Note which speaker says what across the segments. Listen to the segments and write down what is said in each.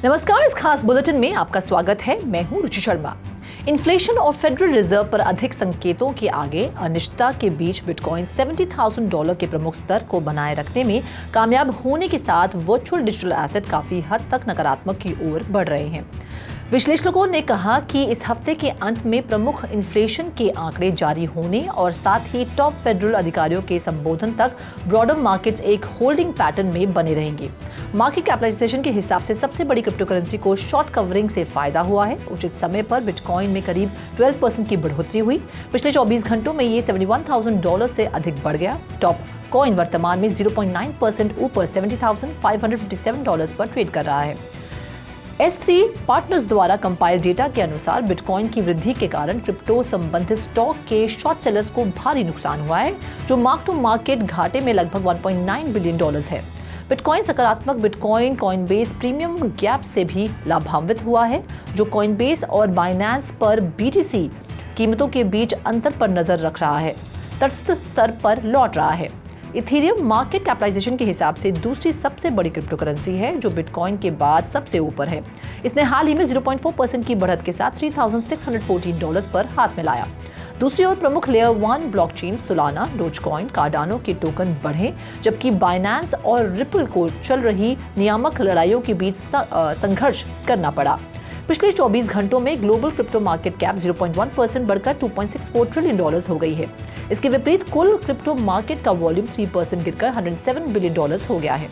Speaker 1: नमस्कार, इस खास बुलेटिन में आपका स्वागत है। मैं हूं रुचि शर्मा। इन्फ्लेशन और फेडरल रिजर्व पर अधिक संकेतों के आगे अनिश्चितता के बीच बिटकॉइन $70,000 के प्रमुख स्तर को बनाए रखने में कामयाब होने के साथ वर्चुअल डिजिटल एसेट काफी हद तक नकारात्मक की ओर बढ़ रहे हैं। विश्लेषकों ने कहा कि इस हफ्ते के अंत में प्रमुख इन्फ्लेशन के आंकड़े जारी होने और साथ ही टॉप फेडरल अधिकारियों के संबोधन तक ब्रॉडर मार्केट्स एक होल्डिंग पैटर्न में बने रहेंगे। मार्केट कैपिटलाइजेशन के हिसाब से सबसे बड़ी क्रिप्टो करेंसी को शॉर्ट कवरिंग से फायदा हुआ है। उचित समय पर बिटकॉइन में करीब 12% की बढ़ोतरी हुई। पिछले 24 घंटों में ये $71,000 से अधिक बढ़ गया। टॉप कॉइन वर्तमान में 0.9% ऊपर $70,557 पर ट्रेड कर रहा है। S3 पार्टनर्स द्वारा कंपाइल डेटा के अनुसार बिटकॉइन की वृद्धि के कारण क्रिप्टो संबंधित स्टॉक के शॉर्ट सेलर्स को भारी नुकसान हुआ है, जो मार्क टू मार्केट घाटे में लगभग $1.9 बिलियन है। बिटकॉइन सकारात्मक बिटकॉइन कॉइनबेस प्रीमियम गैप से भी लाभान्वित हुआ है, जो कॉइनबेस और बाइनेंस पर BTC कीमतों के बीच अंतर पर नजर रख रहा है, तटस्थ स्तर पर लौट रहा है। इथेरियम मार्केट कैपिटलाइजेशन के हिसाब से दूसरी सबसे बड़ी क्रिप्टो करेंसी है, जो बिटकॉइन के बाद सबसे ऊपर है। इसने हाल ही में 0.4% की बढ़त के साथ $3,614 पर हाथ मिलाया। दूसरी ओर प्रमुख layer 1 blockchain Solana, Dogecoin, Cardano के टोकन बढ़े, जबकि बाइनेंस और रिपल को चल रही नियामक लड़ाइयों के बीच संघर्ष करना पड़ा। पिछले 24 घंटों में ग्लोबल क्रिप्टो मार्केट कैप 0.1% बढ़कर $2.64 ट्रिलियन हो गई है। इसके विपरीत कुल क्रिप्टो मार्केट का वॉल्यूम 3% गिरकर $107 बिलियन हो गया है।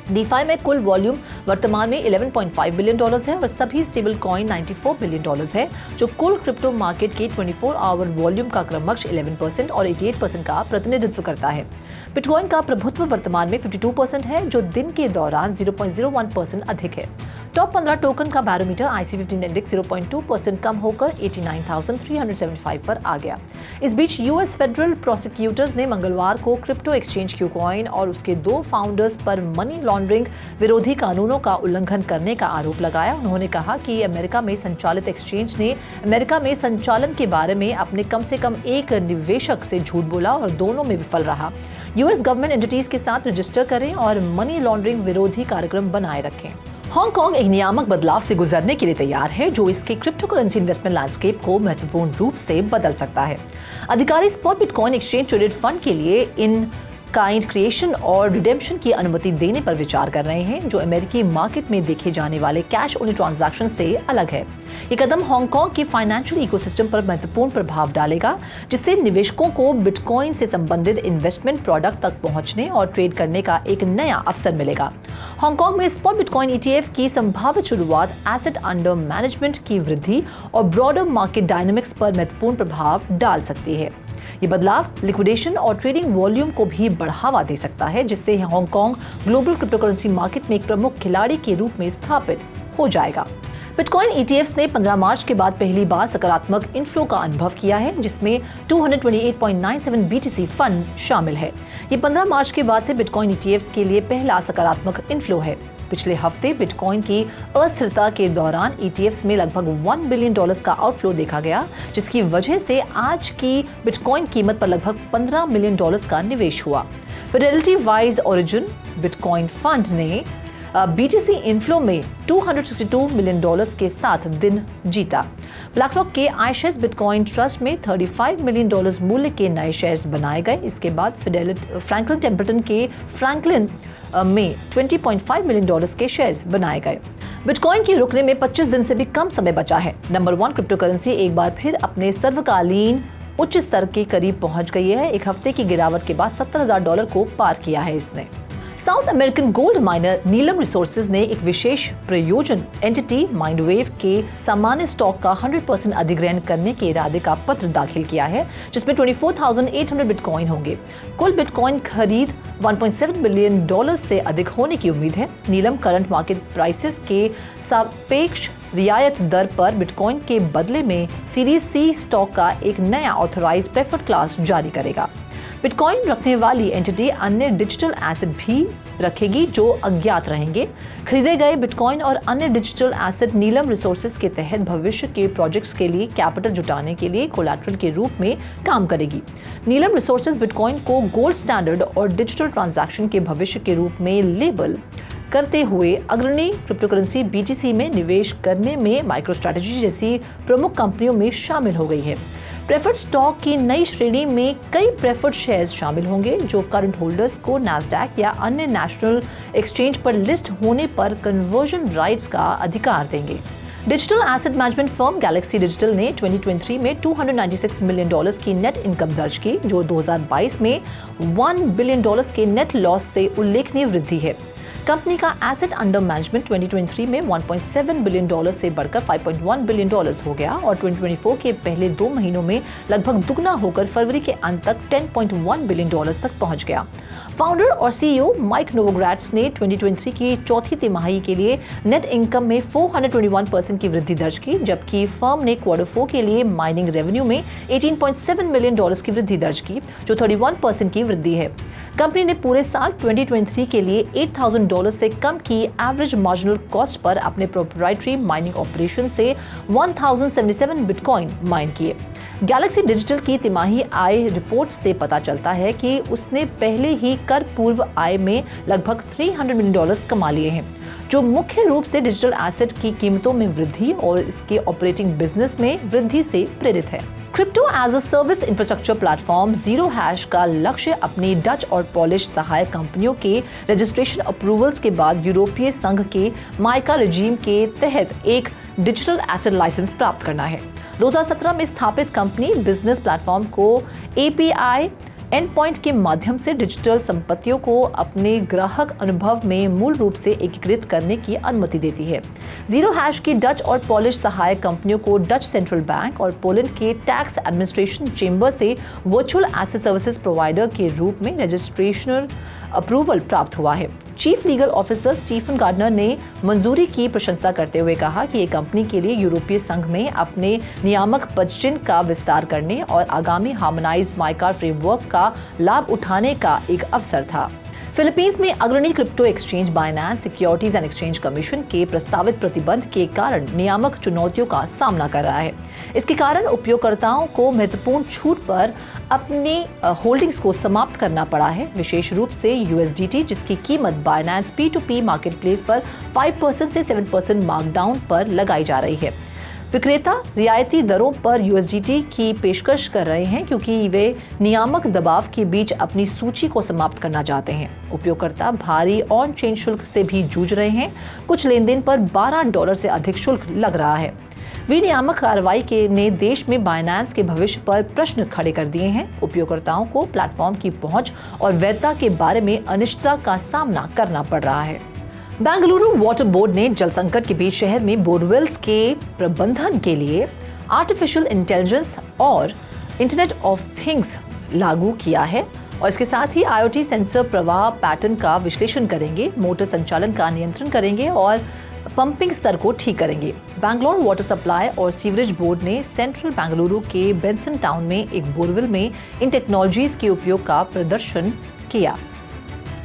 Speaker 1: डीफाई में कुल वॉल्यूम वर्तमान में $11.5 बिलियन है और सभी स्टेबल कॉइन $94 बिलियन है, जो कुल क्रिप्टो मार्केट के 24 आवर वॉल्यूम का क्रमश 11% और 88% का प्रतिनिधित्व करता है। बिटकॉइन का प्रभुत्व वर्तमान में 52% है, जो दिन के दौरान 0.01% अधिक है। टॉप 15 टोकन का बैरोमीटर IC50 इंडेक्स 0.2% कम होकर 89,375 पर आ गया। इस बीच यूएस फेडरल प्रोसिक्यूटर्स ने मंगलवार को क्रिप्टो एक्सचेंज क्यूकॉइन और उसके 2 फाउंडर्स पर मनी लॉन्ड्रिंग विरोधी कानूनों का उल्लंघन करने का आरोप लगाया। उन्होंने कहा कि अमेरिका में संचालित एक्सचेंज ने अमेरिका में संचालन के बारे में अपने कम से कम एक निवेशक से झूठ बोला और दोनों में विफल रहा। यूएस गवर्नमेंट एंटिटीज के साथ रजिस्टर करें और मनी लॉन्ड्रिंग विरोधी कार्यक्रम बनाए रखें। हांगकांग एक नियामक बदलाव से गुजरने के लिए तैयार है, जो इसके क्रिप्टो करेंसी इन्वेस्टमेंट लैंडस्केप को महत्वपूर्ण रूप से बदल सकता है। अधिकारी spot bitcoin exchange traded fund के लिए इन काइंड क्रिएशन और रिडेम्पशन की अनुमति देने पर विचार कर रहे हैं, जो अमेरिकी मार्केट में देखे जाने वाले कैश ओनली ट्रांजैक्शन से अलग है। ये कदम हांगकांग के फाइनेंशियल इकोसिस्टम पर महत्वपूर्ण प्रभाव डालेगा, जिससे निवेशकों को बिटकॉइन से संबंधित इन्वेस्टमेंट प्रोडक्ट तक पहुंचने और ट्रेड करने का एक नया अवसर मिलेगा। हांगकांग में स्पॉट बिटकॉइन ETF की संभावित शुरुआत एसेट अंडर मैनेजमेंट की वृद्धि और ब्रॉडर मार्केट डायनामिक्स पर महत्वपूर्ण प्रभाव डाल सकती है। ये बदलाव लिक्विडेशन और ट्रेडिंग वॉल्यूम को भी बढ़ावा दे सकता है, जिससे Hong Kong global crypto currency market में एक प्रमुख खिलाड़ी के रूप में स्थापित हो जाएगा। बिटकॉइन ETFs ने 15 मार्च के बाद पहली बार सकारात्मक इनफ्लो का अनुभव किया है, जिसमें 228.97 BTC फंड शामिल है। ये 15 मार्च के बाद से बिटकॉइन ETFs के लिए पहला सकारात्मक इनफ्लो है। पिछले हफ्ते बिटकॉइन की अस्थिरता के दौरान ETFs में लगभग $1 बिलियन का आउटफ्लो देखा गया, जिसकी वजह से आज की बिटकॉइन कीमत पर लगभग $15 मिलियन का निवेश हुआ। Fidelity wise origin bitcoin fund ने BTC इनफ्लो में $262 मिलियन के साथ दिन जीता। ब्लैकरॉक के iShares बिटकॉइन ट्रस्ट में $35 मिलियन मूल्य के नए शेयर्स बनाए गए। इसके बाद फ्रैंकलिन टेम्पल्टन के फ्रैंकलिन में $20.5 मिलियन के शेयर्स बनाए गए। बिटकॉइन के रुकने में 25 दिन से भी कम समय बचा है। नंबर 1 क्रिप्टो करेंसी एक बार फिर अपने सर्वकालीन उच्च स्तर के करीब पहुंच गई है। एक हफ्ते की गिरावट के बाद $70,000 को पार किया है इसने। साउथ अमेरिकन गोल्ड माइनर नीलम रिसोर्सेज ने एक विशेष प्रयोजन एंटिटी माइंडवेव के सामान्य स्टॉक का 100% अधिग्रहण करने के इरादे का पत्र दाखिल किया है, जिसमें 24,800 बिटकॉइन होंगे। कुल बिटकॉइन खरीद $1.7 बिलियन से अधिक होने की उम्मीद है। नीलम करंट मार्केट प्राइसेस के सापेक्ष रियायत दर पर बिटकॉइन के बदले में सीरीज C स्टॉक का एक नया ऑथराइज्ड प्रेफर्ड क्लास जारी करेगा। बिटकॉइन रखने वाली एंटिटी अन्य डिजिटल एसेट भी रखेगी जो अज्ञात रहेंगे। खरीदे गए बिटकॉइन और अन्य डिजिटल एसेट नीलम रिसोर्सेज के तहत भविष्य के प्रोजेक्ट्स के लिए कैपिटल जुटाने के लिए कोलैटरल के रूप में काम करेगी। नीलम रिसोर्सेज बिटकॉइन को गोल्ड स्टैंडर्ड और डिजिटल ट्रांजैक्शन के भविष्य के रूप में लेबल करते हुए अग्रणी क्रिप्टोकरेंसी BTC में निवेश करने में MicroStrategy जैसी प्रमुख कंपनियों में शामिल हो गई है। प्रेफर्ड स्टॉक की नई श्रेणी में कई प्रेफर्ड शेयर्स शामिल होंगे जो करंट होल्डर्स को NASDAQ या अन्य नेशनल एक्सचेंज पर लिस्ट होने पर कन्वर्जन राइट्स का अधिकार देंगे। Digital asset management firm Galaxy digital ने 2023 में $296 मिलियन की नेट इनकम दर्ज की, जो 2022 में $1 बिलियन के नेट लॉस से उल्लेखनीय वृद्धि है। कंपनी का एसेट अंडर मैनेजमेंट 2023 में $1.7 बिलियन से बढ़कर $5.1 बिलियन हो गया और 2024 के पहले 2 महीनों में लगभग दुगना होकर फरवरी के अंत तक $10.1 बिलियन तक पहुंच गया। फाउंडर और CEO माइक नोवोग्राट्स ने 2023 की चौथी तिमाही के लिए नेट इनकम में 421% की वृद्धि दर्ज की, जबकि फर्म ने क्वार्टर 4 के लिए माइनिंग रेवेन्यू में $18.7 मिलियन की वृद्धि दर्ज की, जो 31% की वृद्धि है। कंपनी ने पूरे साल 2023 के लिए $8,000 से कम की एवरेज मार्जिनल कॉस्ट पर अपने प्रोप्राइटरी माइनिंग ऑपरेशन से 1077 बिटकॉइन माइन किए। गैलेक्सी डिजिटल की तिमाही आय रिपोर्ट से पता चलता है कि उसने पहले ही कर पूर्व आय में लगभग $300 मिलियन कमा लिए हैं, जो मुख्य रूप से डिजिटल एसेट की कीमतों में वृद्धि और इसके ऑपरेटिंग बिजनेस में वृद्धि से प्रेरित है। Crypto as a service infrastructure platform Zero Hash का लक्ष्य अपनी डच और पॉलिश सहायक कंपनियों के रजिस्ट्रेशन अप्रूवल्स के बाद यूरोपीय संघ के माइका रेजीम के तहत एक डिजिटल एसेट लाइसेंस प्राप्त करना है। 2017 में स्थापित कंपनी बिजनेस प्लेटफॉर्म को API एंड पॉइंट के माध्यम से डिजिटल संपत्तियों को अपने ग्राहक अनुभव में मूल रूप से एकीकृत करने की अनुमति देती है। जीरो हैश की डच और पॉलिश सहायक कंपनियों को डच सेंट्रल बैंक और पोलैंड के टैक्स एडमिनिस्ट्रेशन चेंबर से वर्चुअल एसेट सर्विसेज प्रोवाइडर के रूप में रजिस्ट्रेशनल अप्रूवल प्राप्त हुआ है। Chief legal officer Stephen Gardner ने मंजूरी की प्रशंसा करते हुए कहा कि ये कंपनी के लिए यूरोपीय संघ में अपने नियामक पदचिह्न का विस्तार करने और आगामी हार्मोनाइज्ड माइका फ्रेमवर्क का लाभ उठाने का एक अवसर था। फिलीपींस में अग्रणी crypto exchange Binance securities and exchange commission के प्रस्तावित प्रतिबंध के कारण नियामक चुनौतियों का सामना कर रहा है। इसके कारण उपयोगकर्ताओं को महत्वपूर्ण छूट पर अपनी होल्डिंग्स को समाप्त करना पड़ा है, विशेष रूप से USDT, जिसकी कीमत बाइनेंस P2P मार्केटप्लेस पर 5% से 7% मार्कडाउन पर लगाई जा रही है। विक्रेता रियायती दरों पर USDT की पेशकश कर रहे हैं क्योंकि वे नियामक दबाव के बीच अपनी सूची को समाप्त करना चाहते हैं। उपयोगकर्ता भारी ऑन चेन शुल्क से भी जूझ रहे हैं। कुछ लेनदेन पर $12 से अधिक शुल्क लग रहा है। विनियामक कार्रवाई ने देश में बाइनेंस के भविष्य पर प्रश्न खड़े कर दिए हैं। उपयोगकर्ताओं को प्लेटफॉर्म की पहुंच और वैधता के बारे में अनिश्चितता का सामना करना पड़ रहा है। बेंगलुरु वाटर बोर्ड ने जल संकट के बीच शहर में बोरवेल्स के प्रबंधन के लिए आर्टिफिशियल इंटेलिजेंस और इंटरनेट ऑफ थिंग्स लागू किया है और इसके साथ ही IoT सेंसर प्रवाह पैटर्न का विश्लेषण करेंगे, मोटर संचालन का नियंत्रण करेंगे और पंपिंग स्तर को ठीक करेंगे। बैंगलोर वाटर सप्लाई और सीवरेज बोर्ड ने सेंट्रल बेंगलुरु के बेंसन टाउन में एक बोरवेल में इन टेक्नोलॉजीज के उपयोग का प्रदर्शन किया।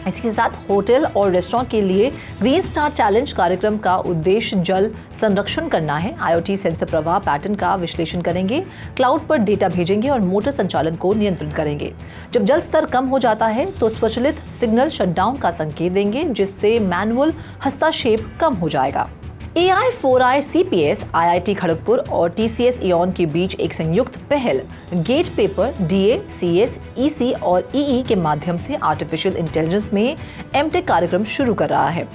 Speaker 1: इसी के साथ होटल और रेस्टोरेंट के लिए ग्रीन स्टार चैलेंज कार्यक्रम का उद्देश्य जल संरक्षण करना है। IoT सेंसर प्रवाह पैटर्न का विश्लेषण करेंगे, क्लाउड पर डेटा भेजेंगे और मोटर संचालन को नियंत्रित करेंगे। जब जल स्तर कम हो जाता है तो स्वचालित सिग्नल शटडाउन का संकेत देंगे, जिससे मैनुअल हस्तक्षेप कम हो जाएगा। AI4I CPS, IIT खड़गपुर और TCS इयॉन के बीच एक संयुक्त पहल GATE paper DA, CS, EC और EE के माध्यम से आर्टिफिशियल इंटेलिजेंस में MTech कार्यक्रम शुरू कर रहा है।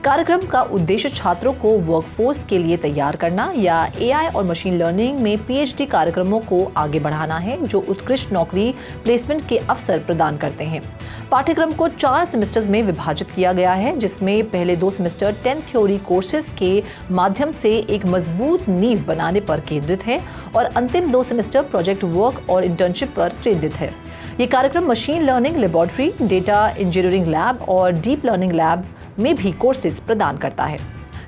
Speaker 1: कार्यक्रम का उद्देश्य छात्रों को वर्कफोर्स के लिए तैयार करना या AI और मशीन लर्निंग में PhD कार्यक्रमों को आगे बढ़ाना है, जो उत्कृष्ट नौकरी प्लेसमेंट के अवसर प्रदान करते हैं। पाठ्यक्रम को 4 सेमेस्टर्स में विभाजित किया गया है, जिसमें पहले 2 सेमेस्टर 10 थ्योरी कोर्सेज के माध्यम से एक मजबूत नींव बनाने पर केंद्रित है और अंतिम 2 सेमेस्टर प्रोजेक्ट वर्क और इंटर्नशिप पर केंद्रित है। ये कार्यक्रम machine learning laboratory, data engineering lab और डीप लर्निंग लैब में भी कोर्सेज प्रदान करता है।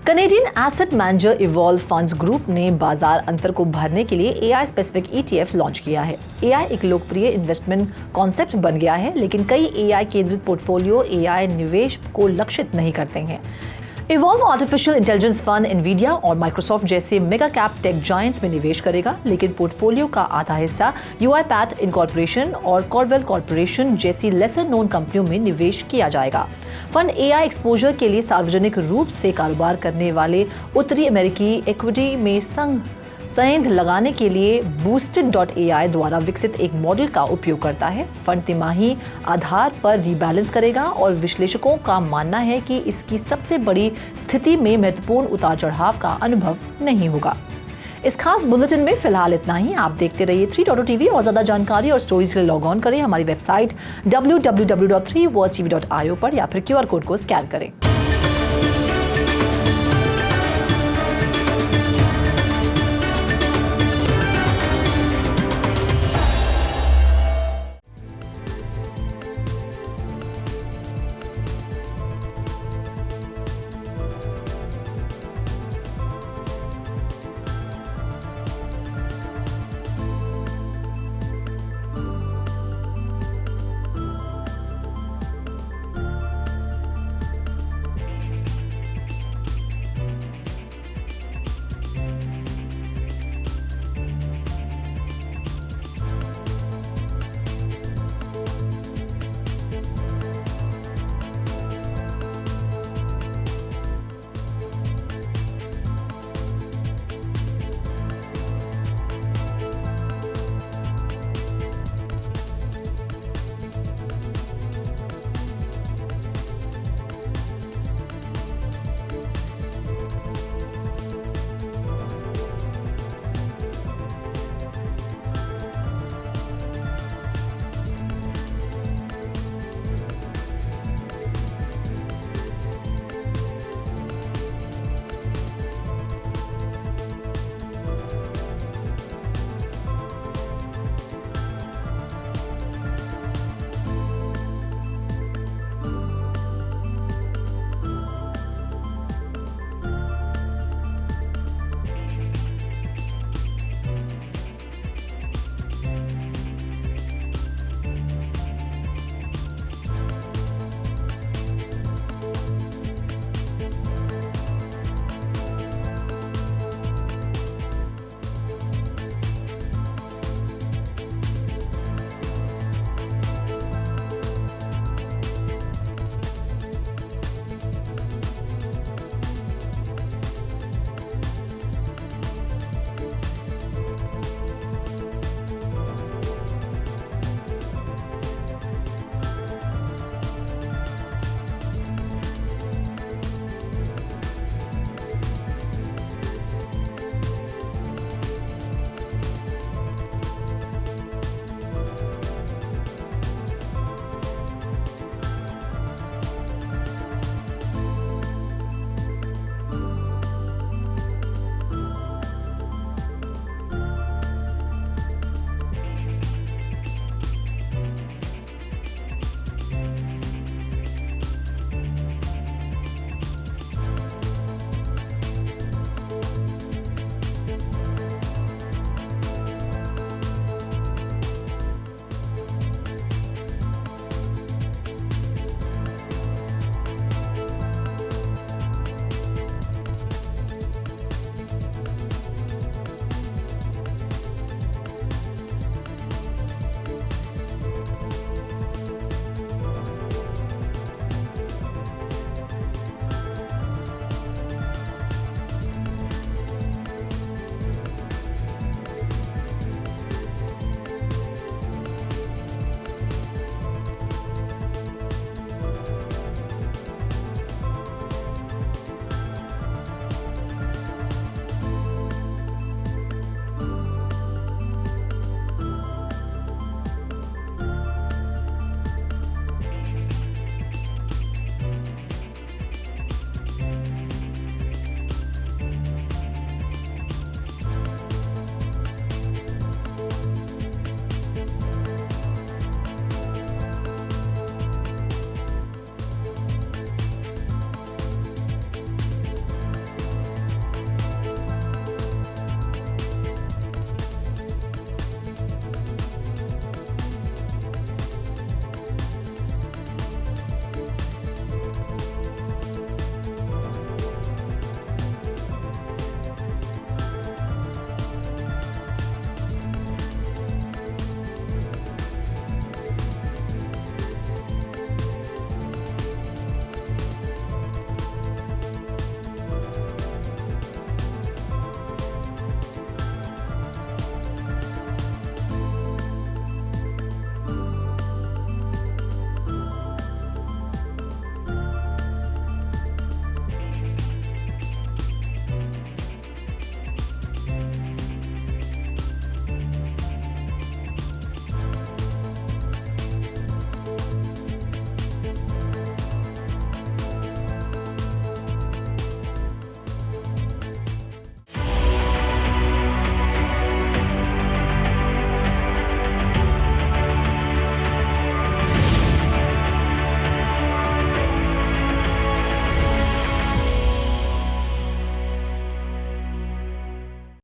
Speaker 1: Canadian asset manager evolve funds group ने बाजार अंतर को भरने के लिए AI स्पेसिफिक ETF लॉन्च किया है। AI एक लोकप्रिय इन्वेस्टमेंट कॉन्सेप्ट बन गया है, लेकिन कई AI केंद्रित पोर्टफोलियो AI निवेश को लक्षित नहीं करते हैं। Evolve artificial intelligence fund Nvidia और माइक्रोसॉफ्ट जैसे मेगा कैप टेक जायंट्स में निवेश करेगा, लेकिन पोर्टफोलियो का आधा हिस्सा यूआईपैथ इनकॉर्पोरेशन और कॉर्वेल कॉर्पोरेशन जैसी लेसर नोन कंपनियों में निवेश किया जाएगा। फंड एआई एक्सपोजर के लिए सार्वजनिक रूप से कारोबार करने वाले उत्तरी अमेरिकी इक्विटी में सेंध लगाने के लिए Boosted.ai द्वारा विकसित एक मॉडल का उपयोग करता है। फंड तिमाही आधार पर रीबैलेंस करेगा और विश्लेषकों का मानना है कि इसकी सबसे बड़ी स्थिति में महत्वपूर्ण उतार चढ़ाव का अनुभव नहीं होगा। इस खास बुलेटिन में फिलहाल इतना ही। आप देखते रहिए 3.TV और ज्यादा जानकारी और स्टोरीज के लिए लॉग ऑन करें हमारी वेबसाइट www.3wordstv.io पर या फिर QR कोड को स्कैन करें।